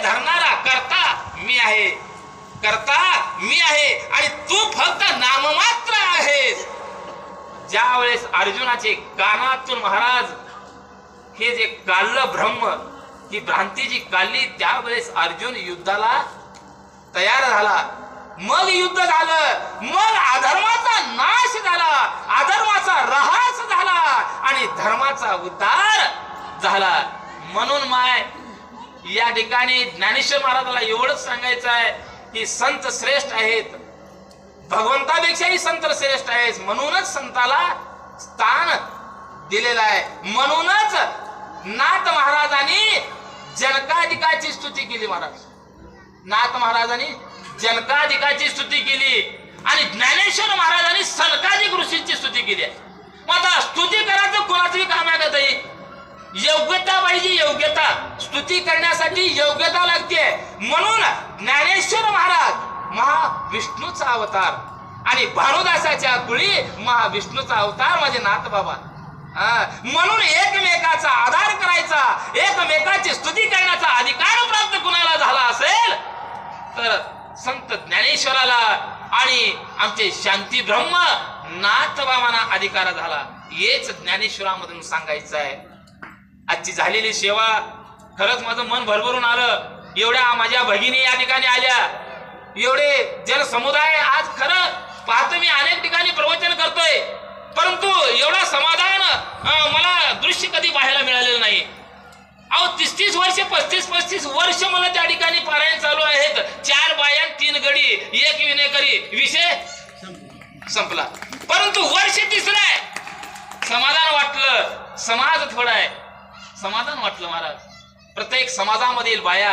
धरणारा करता मी आहे, करता मी आहे आणि तू फक्त नाममात्र आहेस. ज्या वेळेस अर्जुनाचे कानातून महाराज हे जे काढलं ब्रह्म, ही भ्रांती जी काढली, त्यावेळेस अर्जुन युद्धाला तयार झाला. मग युद्ध झालं, मग अधर्माचा नाश झाला, अधर्माचा ऱ्हास झाला आणि धर्माचा उद्धार झाला. म्हणून माय या ठिकाणी ज्ञानेश्वर महाराजाला एवढंच सांगायचं आहे की संत श्रेष्ठ आहेत, भगवंतापेक्षाही संत श्रेष्ठ आहेत. म्हणूनच संताला स्थान दिलेलं आहे. म्हणूनच नाथ महाराजांनी जनकाधिकाची स्तुती केली. महाराज नाथ महाराजांनी जनकाधिकाची स्तुती केली आणि ज्ञानेश्वर महाराजांनी सनकादिक ऋषींची स्तुती केली. मग आता स्तुती करायचं कोणाचंही काम आहे का ताई? योग्यता पाहिजे, योग्यता. स्तुती करण्यासाठी योग्यता लागते. म्हणून ज्ञानेश्वर महाराज महाविष्णूचा अवतार आणि भानुदासाच्या कुळी महाविष्णूचा अवतार म्हणजे नाथ बाबा. म्हणून एकमेकाचा आधार करायचा, एकमेकाची स्तुती करण्याचा अधिकार प्राप्त कुणाला झाला असेल तर संत ज्ञानेश्वराला आणि आमचे शांती ब्रह्म नाथ बाबांना अधिकार झाला. हेच ज्ञानेश्वरामधून सांगायचं आहे. आजची झालेली सेवा खरंच माझं मन भरभरून आलं. एवढ्या माझ्या भगिनी या ठिकाणी आल्या, एवढे जनसमुदाय. आज खरं पाहतो मी अनेक ठिकाणी प्रवचन करतोय, परंतु एवढा समाधान मला दृश्य कधी पाहायला मिळालेलं नाही. अहो 30 वर्ष 35 वर्ष मला त्या ठिकाणी पारायण चालू आहेत. 4 बाया 3 गडी 1 विनेकरी, विषय संपला. परंतु वर्ष 3रं आहे. समाधान वाटलं. समाज थोडा आहे, समाधान वाटलं महाराज. प्रत्येक समाजामधील बाया